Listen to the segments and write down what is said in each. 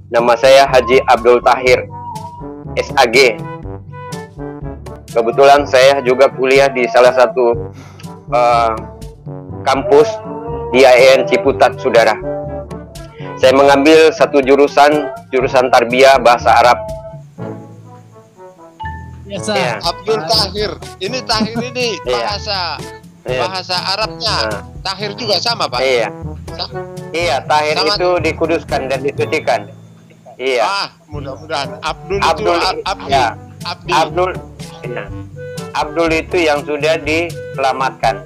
Nama saya Haji Abdul Tahir, SAG. Kebetulan saya juga kuliah di salah satu kampus di IAIN Ciputat, saudara. Saya mengambil satu jurusan Tarbiyah Bahasa Arab. Biasa. Ya. Abdul Tahir. Ini Tahir ini bahasa Arabnya. Tahir juga sama, Pak? Iya. Iya, Tahir sama, itu dikuduskan dan disucikan. Iya. Mudah-mudahan. Abdul Abdul itu Abdi. Ya. Abdi. Abdul. Ya. Abdul itu yang sudah diselamatkan.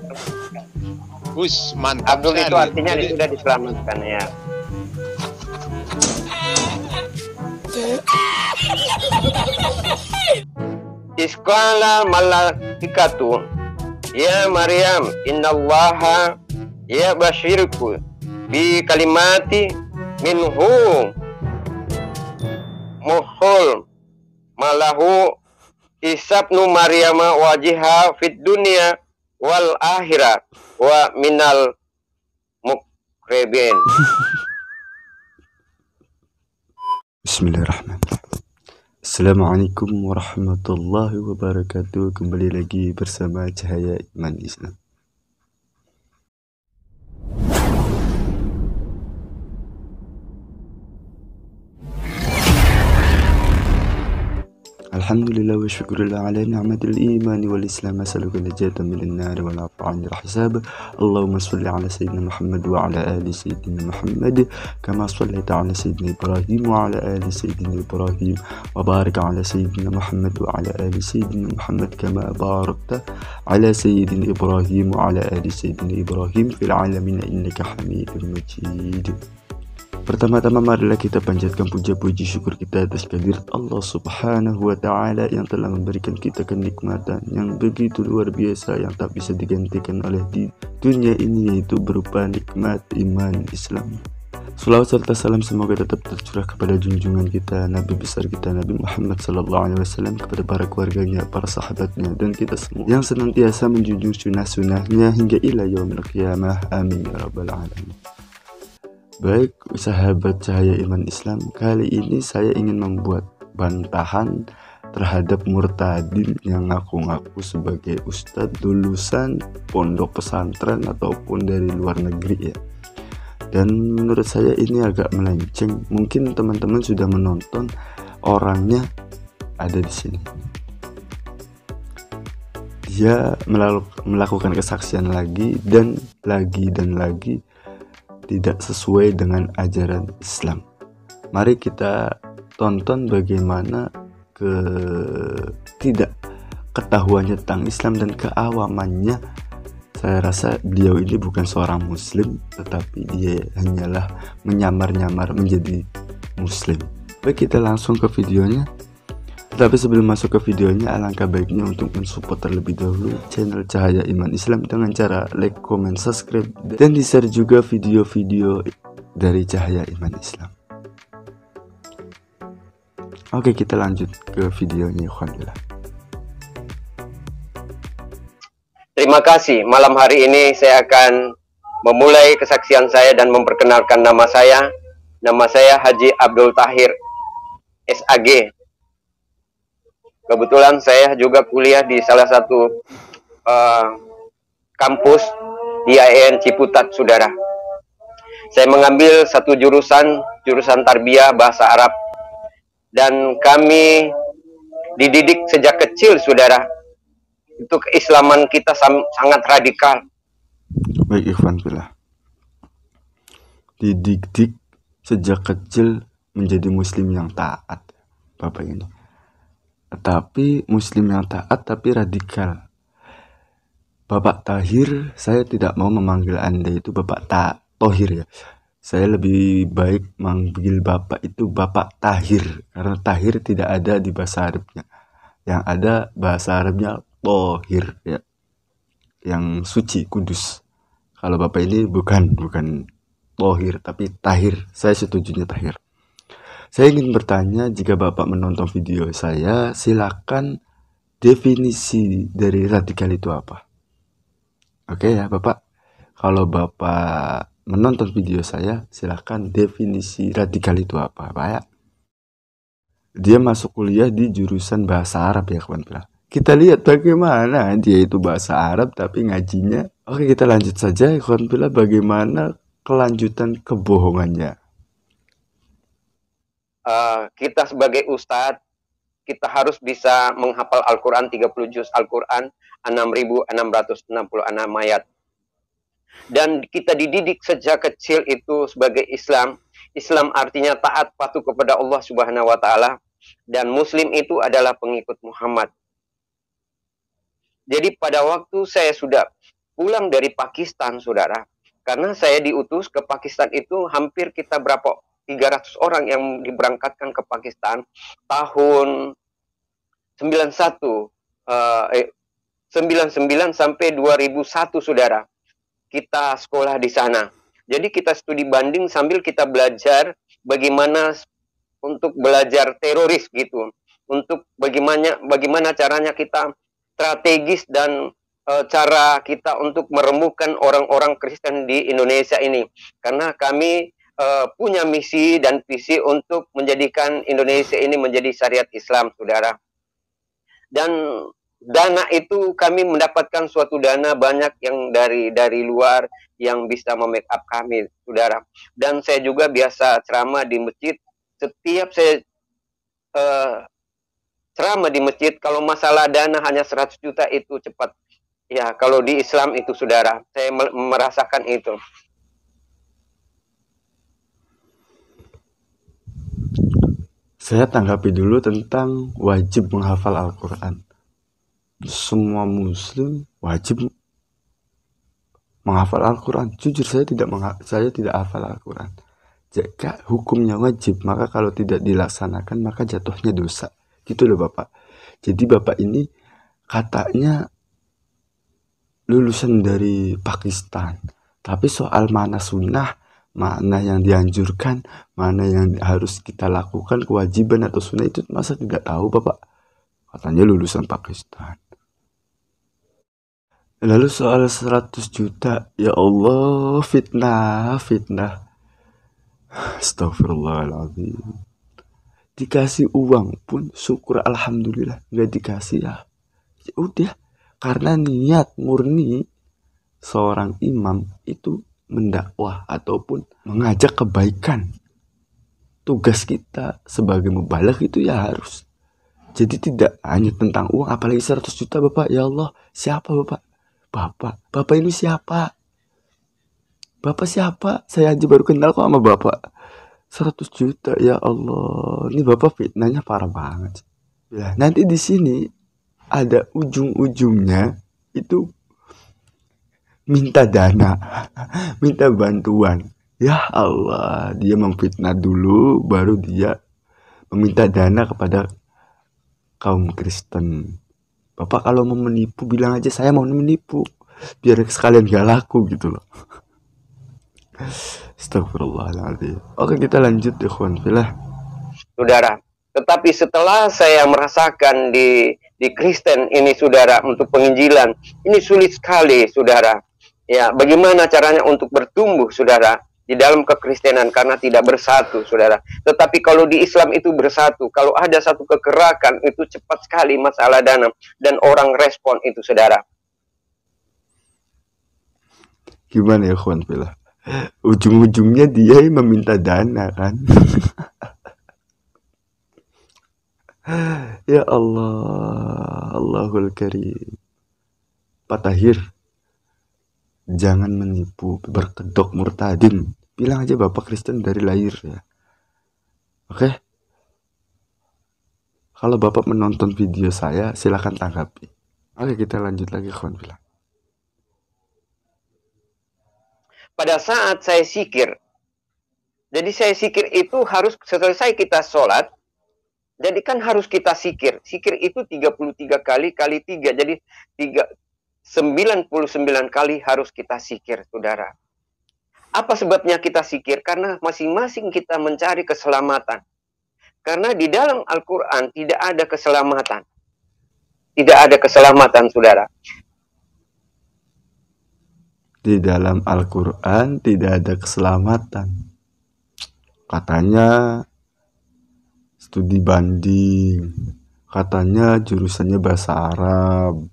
Mantap. Abdul sekali. itu artinya sudah diselamatkan, ya. Isqala malaikatu ya Maryam innallaha ya basyirku bi kalimati minhu muhul malahu isabnu Maryama wajiha fid dunya wal akhirah wa minal muqrabin. Bismillahirrahmanirrahim. Assalamualaikum warahmatullahi wabarakatuh. Kembali lagi bersama Cahaya Iman Islam. Alhamdulillah wa syukurillah ala ni'matil imani wal islam as'aluka najatan minan nar wal afa 'anil hisab. Allahumma shalli ala sayyidina Muhammad wa ala ali sayyidina Muhammad kama shallaita ala sayyidina Ibrahim wa ala ali sayyidina Ibrahim wa barik ala sayyidina Muhammad wa ala ali sayyidina Muhammad kama barakta ala sayyidina Ibrahim wa ala ali sayyidina Ibrahim fil alamin innaka Hamidum Majid. Pertama-tama marilah kita panjatkan puja-puji syukur kita atas kehadirat Allah Subhanahu wa Ta'ala yang telah memberikan kita kenikmatan yang begitu luar biasa yang tak bisa digantikan oleh di dunia ini, yaitu berupa nikmat iman Islam. Salawat serta salam semoga tetap tercurah kepada junjungan kita Nabi besar kita Nabi Muhammad SAW, kepada para keluarganya, para sahabatnya, dan kita semua yang senantiasa menjunjung sunnah-sunnahnya hingga ila yaumil qiyamah. Amin ya rabbal alamin. Baik sahabat Cahaya Iman Islam, kali ini saya ingin membuat bantahan terhadap murtadin yang ngaku-ngaku sebagai ustadz lulusan pondok pesantren ataupun dari luar negeri ya. Dan menurut saya ini agak melenceng. Mungkin teman-teman sudah menonton, orangnya ada di sini. Dia melakukan kesaksian lagi dan lagi tidak sesuai dengan ajaran Islam. Mari kita tonton bagaimana tidak ketahuannya tentang Islam dan keawamannya. Saya rasa beliau ini bukan seorang muslim, tetapi dia hanyalah menyamar-nyamar menjadi muslim. Baik, kita langsung ke videonya. Tapi sebelum masuk ke videonya, alangkah baiknya untuk mensupport terlebih dahulu channel Cahaya Iman Islam dengan cara like, comment, subscribe, dan di-share juga video-video dari Cahaya Iman Islam. Oke, kita lanjut ke videonya. Alhamdulillah. Terima kasih. Malam hari ini saya akan memulai kesaksian saya dan memperkenalkan nama saya. Nama saya Haji Abdul Tahir, SAG. Kebetulan saya juga kuliah di salah satu kampus di IAIN Ciputat, saudara. Saya mengambil satu jurusan Tarbiyah Bahasa Arab. Dan kami dididik sejak kecil, saudara. Itu keislaman kita sangat radikal. Baik, ikhwan fillah. Dididik sejak kecil menjadi muslim yang taat, Bapak ini. Tapi muslim yang taat tapi radikal. Bapak Tahir, saya tidak mau memanggil Anda itu Bapak Tohir ya. Saya lebih baik manggil Bapak itu Bapak Tahir, karena Tahir tidak ada di bahasa Arabnya. Yang ada bahasa Arabnya Tohir ya, yang suci, kudus. Kalau Bapak ini bukan Tohir tapi Tahir. Saya setujunya Tahir. Saya ingin bertanya, jika Bapak menonton video saya, silakan definisi dari radikal itu apa? Oke ya Bapak, kalau Bapak menonton video saya, silakan definisi radikal itu apa, Pak ya? dia masuk kuliah di jurusan bahasa Arab ya kawan. Kita lihat bagaimana dia itu bahasa Arab tapi ngajinya. Oke, kita lanjut saja ya kawan. Bagaimana kelanjutan kebohongannya. Kita sebagai ustadz, kita harus bisa menghafal Al-Quran 30 juz Al-Quran, 6.666 ayat. Dan kita dididik sejak kecil itu sebagai Islam. Islam artinya taat patuh kepada Allah Subhanahu wa taala, dan muslim itu adalah pengikut Muhammad. Jadi pada waktu saya sudah pulang dari Pakistan, saudara, karena saya diutus ke Pakistan itu hampir kita 300 orang yang diberangkatkan ke Pakistan tahun 99 sampai 2001, saudara. Kita sekolah di sana. Jadi kita studi banding sambil kita belajar bagaimana untuk belajar teroris gitu. Untuk bagaimana caranya kita strategis dan cara kita untuk merembukan orang-orang Kristen di Indonesia ini. Karena kami punya misi dan visi untuk menjadikan Indonesia ini menjadi syariat Islam, saudara. Dan dana itu kami mendapatkan suatu dana banyak yang dari luar yang bisa memake-up kami, saudara. Dan saya juga biasa ceramah di masjid. Setiap saya ceramah di masjid, kalau masalah dana hanya 100 juta itu cepat. Ya, kalau di Islam itu, saudara, saya merasakan itu. Saya tanggapi dulu tentang wajib menghafal Al-Quran. Semua muslim wajib menghafal Al-Quran. Jujur saya tidak hafal Al-Quran. Jika hukumnya wajib, maka kalau tidak dilaksanakan maka jatuhnya dosa. Gitu loh Bapak. Jadi Bapak ini katanya lulusan dari Pakistan. Tapi soal mana sunnah, mana yang dianjurkan, mana yang harus kita lakukan, kewajiban atau sunnah itu masa tidak tahu Bapak? Katanya lulusan Pakistan. Lalu soal 100 juta, ya Allah, fitnah. Astagfirullahaladzim. Dikasih uang pun syukur alhamdulillah, nggak dikasih ya udah, karena niat murni seorang imam itu mendakwah ataupun mengajak kebaikan. Tugas kita sebagai mubaligh itu ya harus. Jadi tidak hanya tentang uang, apalagi 100 juta Bapak. Ya Allah, siapa Bapak? Bapak ini siapa? Bapak siapa? Saya aja baru kenal kok sama Bapak. 100 juta, ya Allah. Ini Bapak fitnahnya parah banget. Ya, nanti di sini ada ujung-ujungnya itu minta dana, minta bantuan. Ya Allah, dia memfitnah dulu, baru dia meminta dana kepada kaum Kristen. Bapak kalau mau menipu bilang aja saya mau menipu, biar sekalian gak laku gitu loh. Astagfirullahaladzim. Oke, kita lanjut ya kawan filah. Saudara, tetapi setelah saya merasakan di Kristen ini, saudara, untuk penginjilan, ini sulit sekali, saudara. Ya, bagaimana caranya untuk bertumbuh, saudara, di dalam kekristenan karena tidak bersatu, saudara. Tetapi kalau di Islam itu bersatu. Kalau ada satu kegerakan itu cepat sekali masalah dana dan orang respon itu, saudara. Gimana ya kawan filah? Ujung-ujungnya dia meminta dana kan. Ya Allah, Allahul Karim. Pak Tahir, jangan menipu, berkedok murtadin. Bilang aja Bapak Kristen dari lahir ya. Oke? Kalau Bapak menonton video saya, silakan tanggapi. Oke, kita lanjut lagi kawan bilang. Pada saat saya zikir, jadi saya zikir itu harus selesai kita sholat, jadi kan harus kita zikir. Zikir itu 33 kali 3, jadi 99 kali harus kita zikir, saudara. Apa sebabnya kita zikir? Karena masing-masing kita mencari keselamatan. Karena di dalam Al-Quran tidak ada keselamatan. Tidak ada keselamatan, saudara. Di dalam Al-Quran tidak ada keselamatan. Katanya studi banding. Katanya jurusannya bahasa Arab.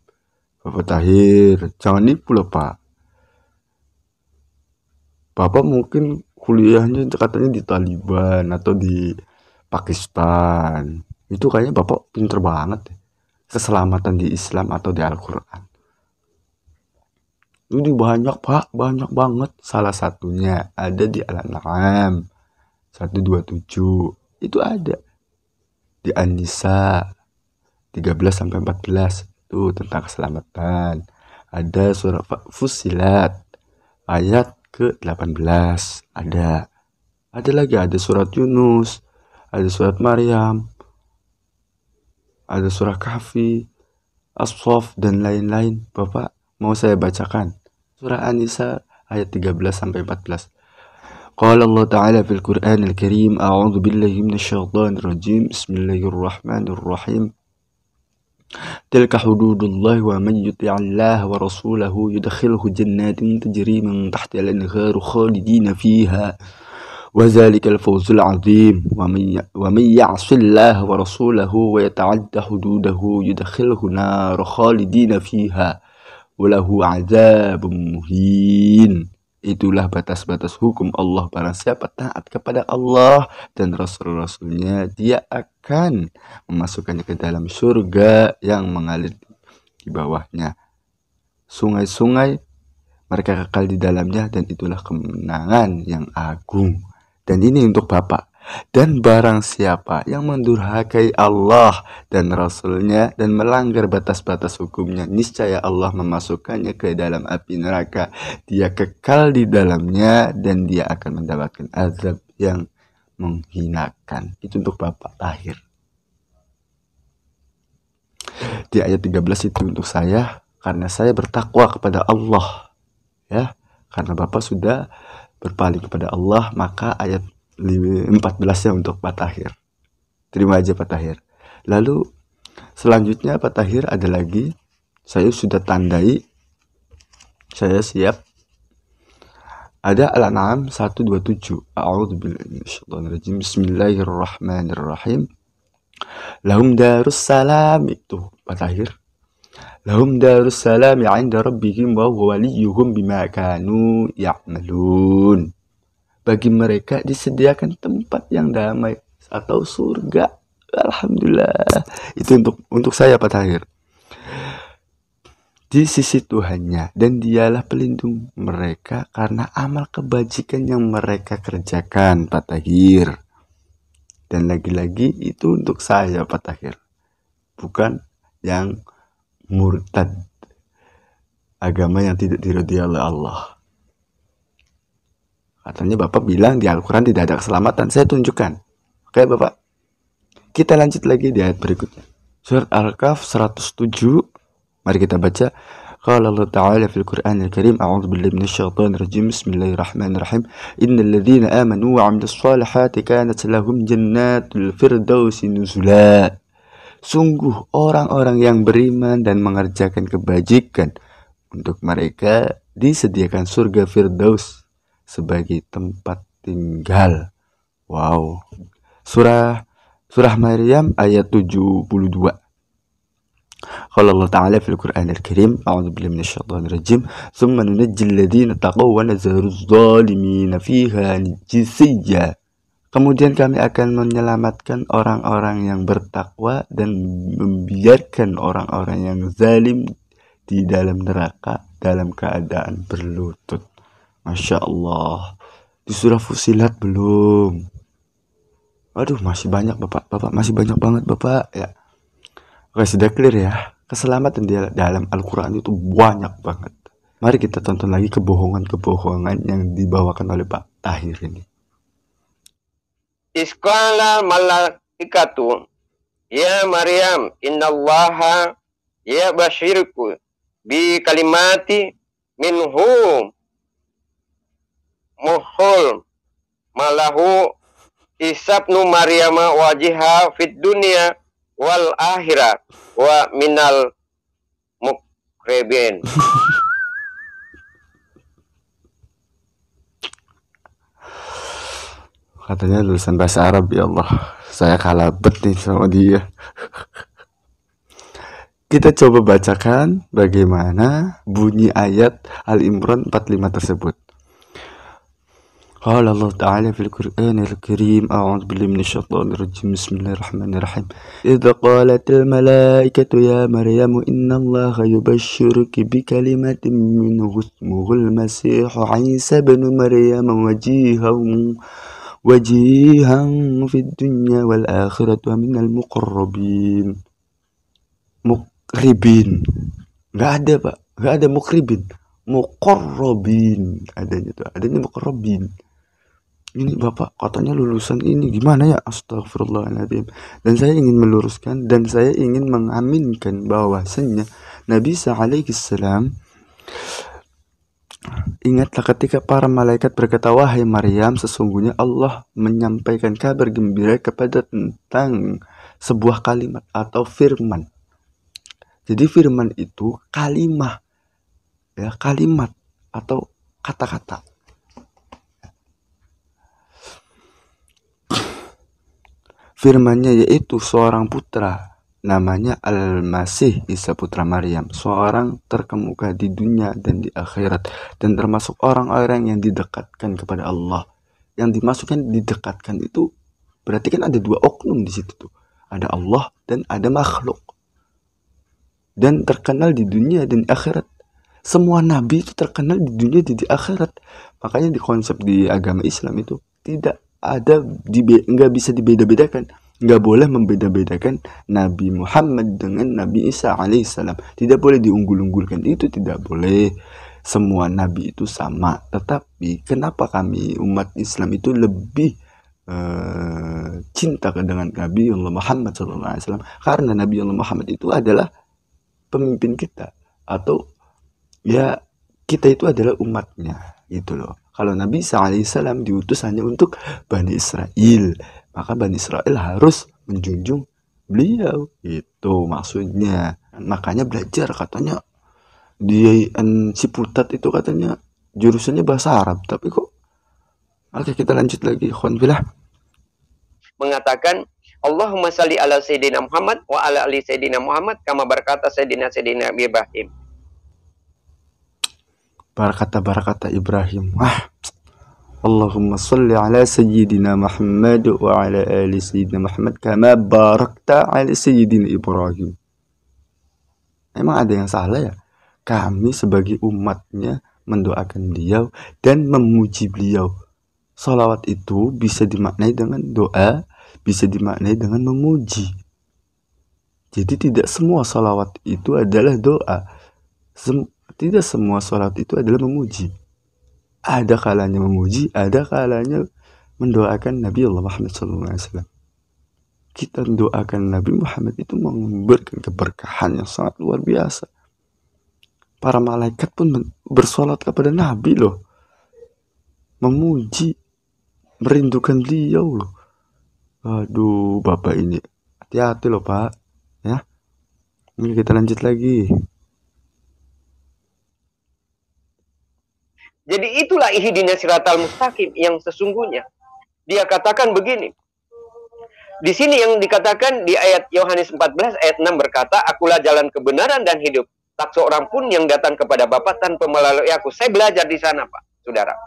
Bapak Tahir, jangan nipu loh Pak. Bapak mungkin kuliahnya katanya di Taliban atau di Pakistan. Itu kayaknya Bapak pinter banget ya. Keselamatan di Islam atau di Al-Quran. Ini banyak Pak, banyak banget. Salah satunya ada di Al-An'am 127. Itu ada. Di An-Nisa 13-14. Itu tentang keselamatan. Ada surah Fussilat ayat ke-18. Ada lagi, ada surat Yunus, ada surat Maryam, ada surah Kahfi, As-Saff, dan lain-lain. Bapak mau saya bacakan surah An-Nisa ayat 13-14. Qala Allah Ta'ala fil Qur'an al-Karim, a'udzu billahi minasyaitonir rajim, bismillahirrahmanirrahim. Tilka hududullah wa man yuti'illah wa rasulahu yudkhilhu jannatin tajri min tahtiha al-anharu khalidina fiha wa zalikal fawzul 'azim wa man ya'sillah wa rasulahu wa yata'adda hududahu yudkhilhu nar khalidina fiha wa lahu 'adzabun muhin. Itulah batas-batas hukum Allah. Barang siapa taat kepada Allah dan Rasul-Rasulnya, dia akan memasukkannya ke dalam surga yang mengalir di bawahnya sungai-sungai, mereka kekal di dalamnya, dan itulah kemenangan yang agung. Dan ini untuk Bapak. Dan barang siapa yang mendurhakai Allah dan Rasulnya dan melanggar batas-batas hukumnya, niscaya Allah memasukkannya ke dalam api neraka. Dia kekal di dalamnya dan dia akan mendapatkan azab yang menghinakan. Itu untuk Bapak Tahir. Di ayat 13 itu untuk saya, karena saya bertakwa kepada Allah. Ya, karena Bapak sudah berpaling kepada Allah, maka ayat 14-nya untuk Pak Tahir. Terima aja Pak Tahir. Lalu selanjutnya Pak Tahir ada lagi. Saya sudah tandai. Saya siap. Ada Al-An'am 127. A'udzubillahi minasyaitonir rajim. Bismillahirrahmanirrahim. Lahum darus salam, itu Pak Tahir. Lahum darus salam 'inda rabbihim wa huwa waliyuhum bima kanu ya'malun. Bagi mereka disediakan tempat yang damai atau surga. Alhamdulillah. Itu untuk saya Pak Tahir. Di sisi Tuhannya, dan dialah pelindung mereka karena amal kebajikan yang mereka kerjakan Pak Tahir. Dan lagi-lagi itu untuk saya Pak Tahir. Bukan yang murtad, agama yang tidak diridhai oleh Allah. Katanya Bapak bilang di Al-Quran tidak ada keselamatan. Saya tunjukkan. Oke Bapak. Kita lanjut lagi di ayat berikutnya. Surat Al-Kahf 107. Mari kita baca. Qala Allah Ta'ala fil Qur'an al-Karim, a'udzu billahi minasyaitonir rajim. Bismillahirrahmanirrahim. Innal ladzina amanu wa 'amilus shalihati kanat lahum jannatul firdausi nuzula. Sungguh orang-orang yang beriman dan mengerjakan kebajikan, untuk mereka disediakan surga Firdaus sebagai tempat tinggal. Wow. Surah Maryam ayat 72. Qala Allah Ta'ala fil Qur'an al-Karim, a'udzu billahi minasyaitonir rajim, tsumma nunajjil ladzina taqaw wa nazaruz zalimina fiha jisiyya. Kemudian kami akan menyelamatkan orang-orang yang bertakwa dan membiarkan orang-orang yang zalim di dalam neraka dalam keadaan berlutut. Masya Allah. Di surah Fussilat belum. Aduh, masih banyak Bapak masih banyak banget Bapak ya. Oke, sudah clear ya. Keselamatan di dalam Al-Quran itu banyak banget. Mari kita tonton lagi kebohongan-kebohongan yang dibawakan oleh Pak Tahir ini. Isqala malaikatu ya Maryam innallaha ya basyirku bi kalimati minhum muhul malahu isabnu Maryama wajiha fid dunya wal akhirat wa minal muqrabin. Katanya lulusan bahasa Arab, ya Allah. saya kalah bet nih sama dia. Kita coba bacakan bagaimana bunyi ayat Al-Imran 45 tersebut. Qala Allah Ta'ala fil Qur'anil Karim, a'udzu billahi minasyaitonir rajim, bismillahirrahmanirrahim. Idza qalatil malaikatu ya Maryamu innallaha yubashshiruki bikalimatin minhu ismuhul Masih Isa ibn Maryam wajihan fid dunya wal akhirati wa minal muqarrabin. Muqribin. Enggak ada, Pak. Enggak ada muqribin. Muqarrabin adanya tuh. Adanya muqarrabin. Ini Bapak katanya lulusan ini gimana ya? Astagfirullahaladzim. Dan saya ingin meluruskan dan saya ingin mengaminkan bahwasanya Nabi Isa alaihissalam, ingatlah ketika para malaikat berkata, wahai Maryam, sesungguhnya Allah menyampaikan kabar gembira kepada tentang sebuah kalimat atau firman. Jadi firman itu kalimah, ya, kalimat atau kata-kata. Firmannya yaitu seorang putra, namanya Al-Masih Isa putra Maryam, seorang terkemuka di dunia dan di akhirat, dan termasuk orang-orang yang didekatkan kepada Allah. Yang dimasukkan didekatkan itu berarti kan ada dua oknum di situ tuh, ada Allah dan ada makhluk, dan terkenal di dunia dan di akhirat. Semua nabi itu terkenal di dunia dan di akhirat. Makanya di konsep di agama Islam itu tidak ada, nggak bisa dibeda-bedakan, nggak boleh membeda-bedakan Nabi Muhammad dengan Nabi Isa alaihissalam, tidak boleh diunggul-unggulkan, itu tidak boleh. Semua nabi itu sama. Tetapi kenapa kami umat Islam itu lebih cinta dengan Nabi Allah Muhammad SAW? Karena Nabi Allah Muhammad itu adalah pemimpin kita, atau ya kita itu adalah umatnya gitu loh. Kalau Nabi Isa alaihissalam diutus hanya untuk Bani Israel, maka Bani Israel harus menjunjung beliau, itu maksudnya. Makanya belajar, katanya di Ciputat itu katanya jurusannya bahasa Arab, tapi kok. Oke, kita lanjut lagi. Khonfilah mengatakan Allahumma salli ala Sayyidina Muhammad wa ala ali Sayyidina Muhammad kama berkata Sayyidina Ibrahim. Barakata Ibrahim. Allahumma salli ala Sayyidina Muhammad wa ala ali Sayyidina Muhammad kama barakta ala Sayyidina Ibrahim. Emang ada yang salah ya? Kami sebagai umatnya mendoakan beliau dan memuji beliau. Salawat itu bisa dimaknai dengan doa, bisa dimaknai dengan memuji. Jadi tidak semua salawat itu adalah doa. Tidak semua salat itu adalah memuji. Ada kalanya memuji, ada kalanya mendoakan Nabi Allah Muhammad SAW. Kita mendoakan Nabi Muhammad itu memberikan keberkahan yang sangat luar biasa. Para malaikat pun bersolat kepada Nabi loh, memuji, merindukan beliau loh. Aduh, Bapak ini hati-hati loh Pak, ya. Ini kita lanjut lagi. Jadi itulah ihdinas siratal mustaqim yang sesungguhnya. Dia katakan begini. Di sini yang dikatakan di ayat Yohanes 14 ayat 6 berkata, akulah jalan kebenaran dan hidup. Tak seorang pun yang datang kepada Bapa tanpa melalui aku. Saya belajar di sana, Pak, Saudara.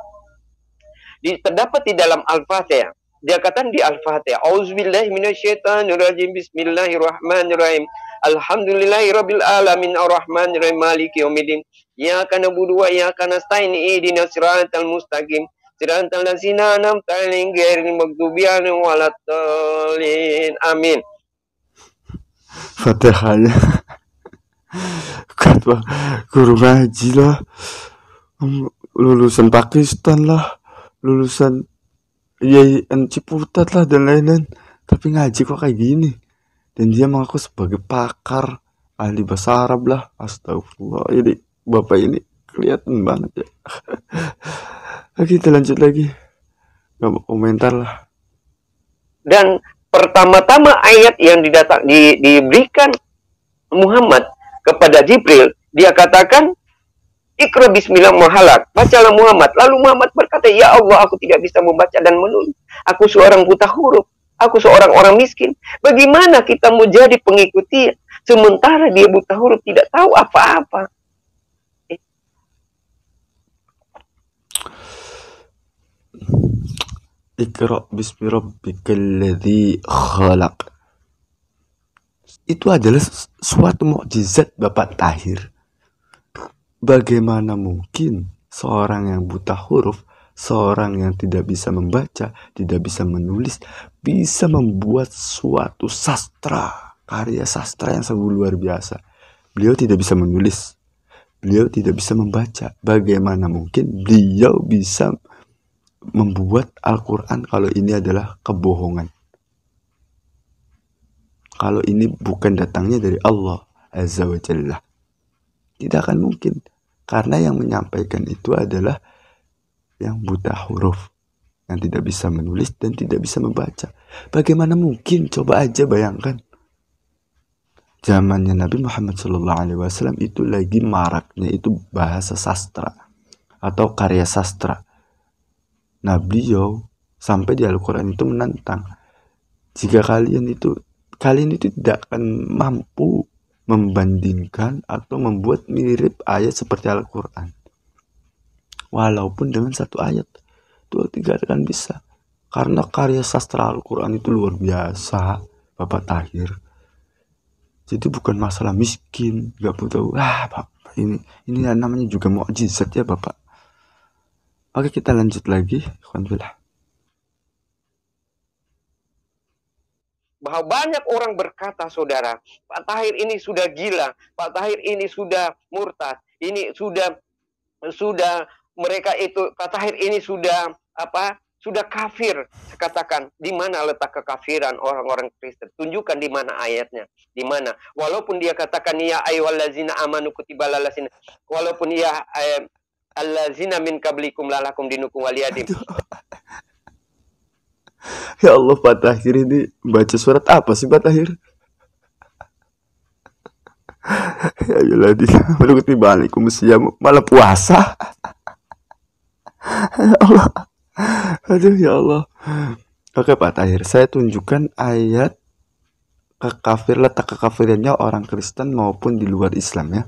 Terdapat di dalam Al-Fatihah. Dia katakan di Al-Fatihah, auzubillahi minasyaitonirrajim, bismillahirrahmanirrahim. Alhamdulillahirabbil alamin arrahmanirrahim maliki yaumiddin. Iyyaka na'budu wa iyyaka nasta'in ihdinas siratal mustaqim siratal ladzina an'amta 'alaihim ghairil maghdubi 'alaihim waladdallin. Amin. Fatihahnya kata guru ngaji lah, lulusan Pakistan lah, lulusan IAIN Ciputat lah dan lain-lain, tapi ngaji kok kayak gini. Dan dia mengaku sebagai pakar ahli bahasa Arab lah. Astagfirullah, ini Bapak ini kelihatan banget ya. Oke, kita lanjut lagi. Gak mau komentar lah. Dan pertama-tama ayat yang diberikan Muhammad kepada Jibril, dia katakan Iqra bismillah mahalak, bacalah Muhammad. Lalu Muhammad berkata, ya Allah, aku tidak bisa membaca dan menulis. Aku seorang buta huruf. Aku seorang orang miskin. Bagaimana kita mau jadi pengikuti sementara dia buta huruf, tidak tahu apa-apa? Iqra bismi rabbikal ladzi khalaq. Itu adalah suatu mukjizat Bapak Tahir. Bagaimana mungkin seorang yang buta huruf, seorang yang tidak bisa membaca, tidak bisa menulis, bisa membuat suatu sastra, karya sastra yang sungguh luar biasa. Beliau tidak bisa menulis, beliau tidak bisa membaca. Bagaimana mungkin beliau bisa membuat Al-Quran kalau ini adalah kebohongan? Kalau ini bukan datangnya dari Allah Azza wa Jalla, tidak akan mungkin. Karena yang menyampaikan itu adalah yang buta huruf, yang tidak bisa menulis dan tidak bisa membaca. Bagaimana mungkin? Coba aja bayangkan. Zamannya Nabi Muhammad SAW itu lagi maraknya itu bahasa sastra atau karya sastra. Nah, beliau sampai di Al-Quran itu menantang, jika kalian itu tidak akan mampu membandingkan atau membuat mirip ayat seperti Al-Quran, walaupun dengan satu ayat, itu tidak akan bisa. Karena karya sastra Al-Quran itu luar biasa, Bapak Tahir. Jadi bukan masalah miskin, gak butuh. Bapak, ini namanya juga mukjizat ya Bapak. Oke, kita lanjut lagi. Alhamdulillah. Bahwa banyak orang berkata, saudara, Pak Tahir ini sudah gila, Pak Tahir ini sudah murtad, ini sudah mereka itu, Pak Tahir ini sudah sudah kafir. Saya katakan, di mana letak kekafiran orang-orang Kristen? Tunjukkan di mana ayatnya, di mana. Walaupun dia katakan ya ayyuhallazina amanu kutiba lalasin, walaupun ya allazina min qablikum lalakum dinukum waliyadim. Ya Allah, Pak Tahir ini baca surat apa sih Pak Tahir? Ya Allah, menuruti balikum siam, malah puasa. Ya Allah. Aduh ya Allah. Oke Pak Tahir, saya tunjukkan ayat letak kekafirannya orang Kristen maupun di luar Islam ya.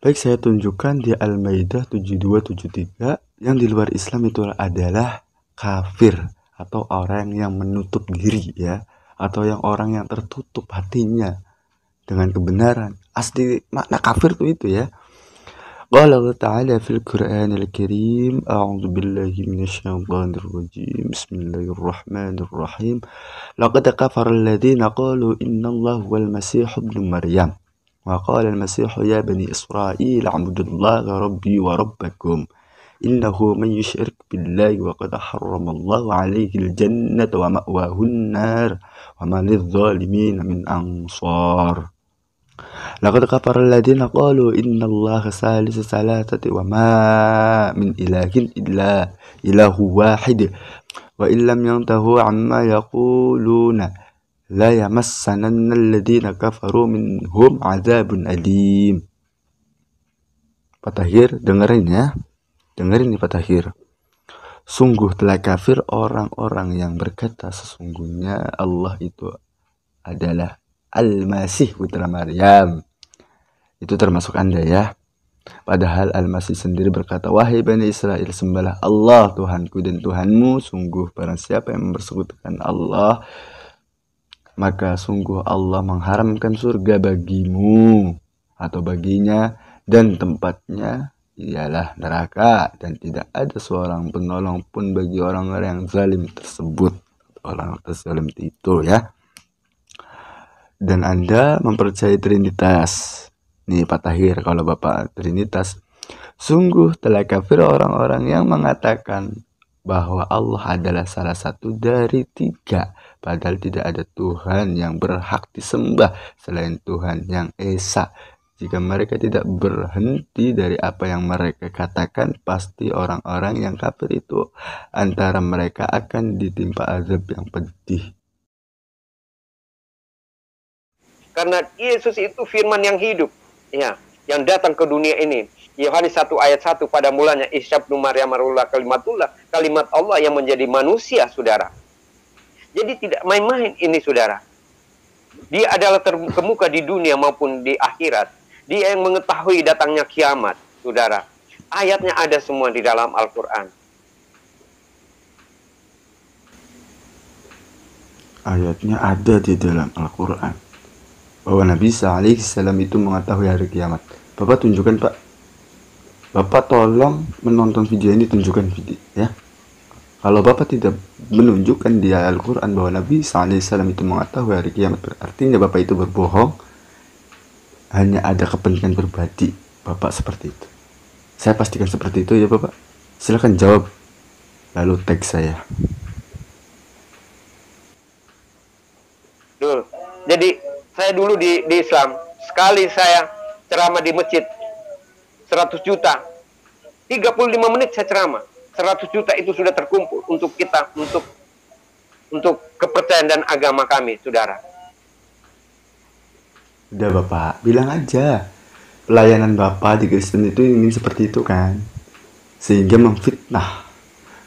Baik, saya tunjukkan di Al-Maidah 72-73, yang di luar Islam itu adalah kafir atau orang yang menutup diri ya, atau yang orang yang tertutup hatinya dengan kebenaran. Asli makna kafir itu ya. Qala Allah Ta'ala fil Qur'anil Karim, a'udzu billahi minasyaitonir rajim. Bismillahirrahmanirrahim. Laqad kafara alladziina qalu innallaha huwal masiih ibnu Maryam. Wa qala al-masiih ya bani Israil a'budullaha rabbi wa rabbakum. Innahu man yusyrik billahi wa qad harramallahu 'alaihi al-jannata wa ma'wahu an-nar wa ma lidh-dhalimin min ansar. Laqad kafara alladziina qalu innallaha salisu salasati wa ma min ilahin illa ilahu wahid wa illam yantahu amma yaquluna la yamassananna alladziina kafaru minhum 'adzabun alim. Pak Tahir, dengerin ya. Dengerin nih Pak Tahir. Sungguh telah kafir orang-orang yang berkata sesungguhnya Allah itu adalah Al-Masih putra Maryam. Itu termasuk Anda ya. Padahal Al-Masih sendiri berkata, wahai Bani Israel, sembahlah Allah Tuhanku dan Tuhanmu. Sungguh barang siapa yang mempersekutukan Allah, maka sungguh Allah mengharamkan surga bagimu atau baginya, dan tempatnya ialah neraka, dan tidak ada seorang penolong pun bagi orang-orang yang zalim tersebut, orang terzalim itu ya. Dan Anda mempercayai Trinitas. Nih Pak Tahir, kalau Bapak Trinitas, sungguh telah kafir orang-orang yang mengatakan bahwa Allah adalah salah satu dari tiga, padahal tidak ada Tuhan yang berhak disembah selain Tuhan yang Esa. Jika mereka tidak berhenti dari apa yang mereka katakan, pasti orang-orang yang kafir itu antara mereka akan ditimpa azab yang pedih. Karena Yesus itu firman yang hidup, ya, yang datang ke dunia ini. Yohanes 1 ayat 1, pada mulanya Isa bin Maryam kalimatullah, kalimat Allah yang menjadi manusia, saudara. Jadi tidak main-main ini, saudara. Dia adalah terkemuka di dunia maupun di akhirat. Dia yang mengetahui datangnya kiamat, saudara. Ayatnya ada semua di dalam Al-Quran. Ayatnya ada di dalam Al-Quran bahwa Nabi Isa alaihissalam itu mengetahui hari kiamat. Bapak tunjukkan, Pak. Bapak tolong menonton video ini, tunjukkan video ya. Kalau Bapak tidak menunjukkan di Al-Quran bahwa Nabi Isa alaihissalam itu mengetahui hari kiamat, artinya Bapak itu berbohong. Hanya ada kepentingan pribadi Bapak seperti itu. Saya pastikan seperti itu ya Bapak. Silakan jawab, lalu tag saya. Jadi saya dulu di Islam, sekali saya ceramah di masjid 100 juta, 35 menit saya ceramah, 100 juta itu sudah terkumpul untuk kita, untuk kepercayaan dan agama kami, saudara. Udah Bapak, bilang aja pelayanan Bapak di Kristen itu ingin seperti itu kan, sehingga memfitnah.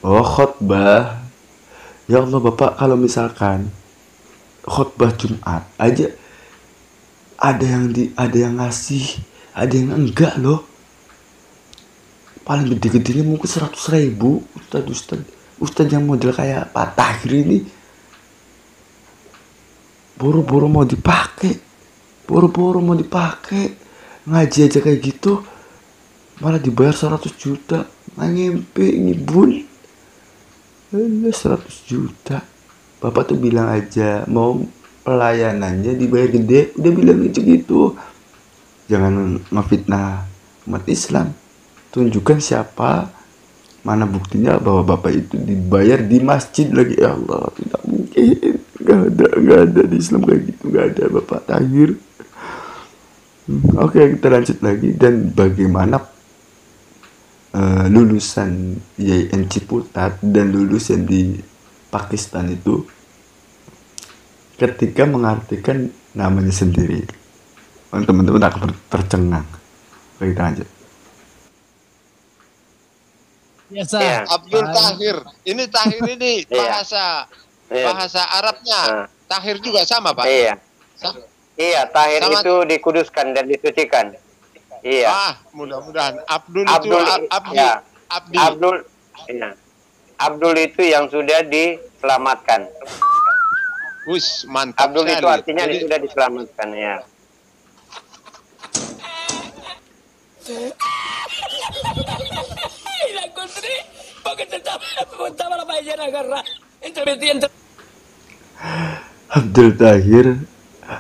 Oh khotbah, ya Allah Bapak, kalau misalkan khotbah Jumat aja ada yang ngasih, ada yang enggak loh. Paling gede-gedenya mungkin 100.000. Ustadz yang model kayak Pak Tahir ini boro-boro mau dipakai, ngaji aja kayak gitu malah dibayar 100 juta, ngimpi ngibul. 100 juta. Bapak tuh bilang aja mau pelayanannya dibayar gede, udah bilang gitu. Jangan memfitnah umat Islam. Tunjukkan siapa, mana buktinya bahwa Bapak itu dibayar di masjid lagi. Ya Allah, tidak mungkin. Nggak ada di Islam kayak gitu, nggak ada Bapak Tahir. Oke, kita lanjut lagi. Dan bagaimana lulusan YN Ciputat dan lulusan di Pakistan itu ketika mengartikan namanya sendiri, teman-teman akan tercengang. Oke, kita lanjut. Biasa. Ya. Abdul Tahir. Ini Tahir ini bahasa Arabnya. Tahir juga sama, Pak. Iya. Iya, Tahir sama, itu dikuduskan dan disucikan. Iya. Mudah-mudahan Abdul itu Abdi. Ya. Abdul. Iya. Abdul itu yang sudah diselamatkan. Mantap. Abdul itu artinya sudah diselamatkan ya. Abdul Tahir,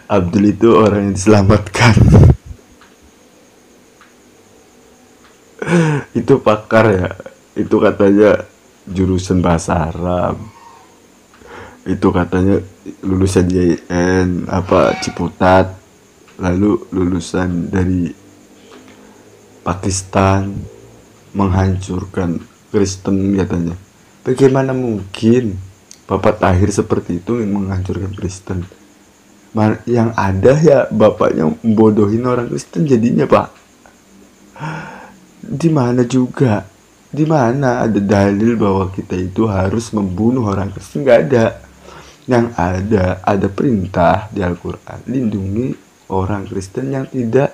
Abdul itu orang yang diselamatkan. Itu pakar ya, itu katanya jurusan bahasa Arab, itu katanya lulusan YN Ciputat, lalu lulusan dari Pakistan, menghancurkan Kristen katanya. Bagaimana mungkin Bapak Tahir seperti itu yang menghancurkan Kristen? Yang ada ya bapaknya membodohin orang Kristen jadinya, Pak. Di mana ada dalil bahwa kita itu harus membunuh orang Kristen? Nggak ada. Yang ada perintah di Al-Quran, lindungi orang Kristen yang tidak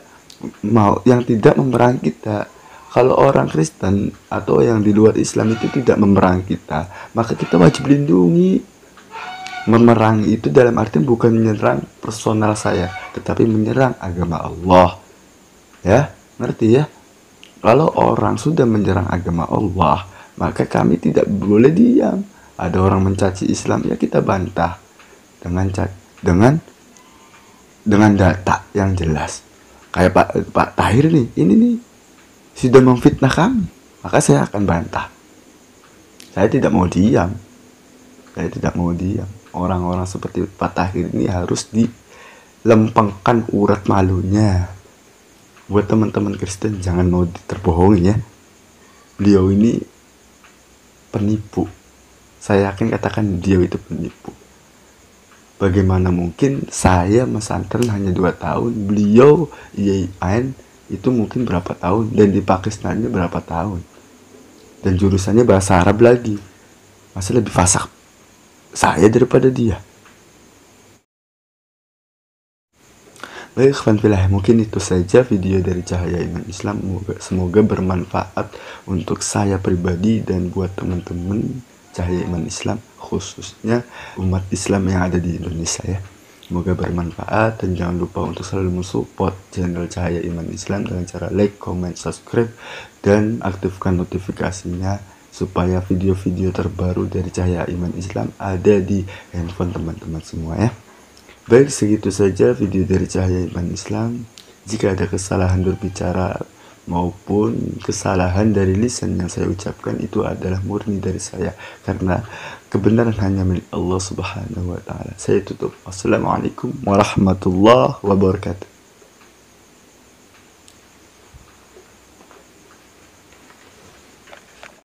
memerangi kita. Kalau orang Kristen atau yang di luar Islam itu tidak memerangi kita, maka kita wajib lindungi. Memerangi itu dalam arti bukan menyerang personal saya, tetapi menyerang agama Allah. Ya, ngerti ya? Kalau orang sudah menyerang agama Allah, maka kami tidak boleh diam. Ada orang mencaci Islam, ya kita bantah dengan data yang jelas. Kayak Pak Tahir nih, ini nih sudah memfitnah kami, maka saya akan bantah. Saya tidak mau diam. Orang-orang seperti Pak Tahir ini harus dilempengkan urat malunya. Buat teman-teman Kristen, jangan mau terbohongi ya. Beliau ini penipu. Saya yakin katakan dia itu penipu. Bagaimana mungkin saya mesantren hanya 2 tahun, beliau YN itu mungkin berapa tahun, dan di Pakistannya berapa tahun, dan jurusannya bahasa Arab lagi, masih lebih fasih. saya daripada dia. Baik ikhwan fillah, mungkin itu saja video dari Cahaya Iman Islam. Semoga bermanfaat untuk saya pribadi dan buat teman-teman Cahaya Iman Islam, khususnya umat Islam yang ada di Indonesia ya. Semoga bermanfaat, dan jangan lupa untuk selalu mensupport channel Cahaya Iman Islam dengan cara like, comment, subscribe, dan aktifkan notifikasinya supaya video-video terbaru dari Cahaya Iman Islam ada di handphone teman-teman semua ya. Baik, segitu saja video dari Cahaya Iman Islam. Jika ada kesalahan berbicara maupun kesalahan dari lisan yang saya ucapkan, itu adalah murni dari saya, karena kebenaran hanya milik Allah Subhanahu wa Ta'ala. Saya tutup. Wassalamualaikum warahmatullahi wabarakatuh.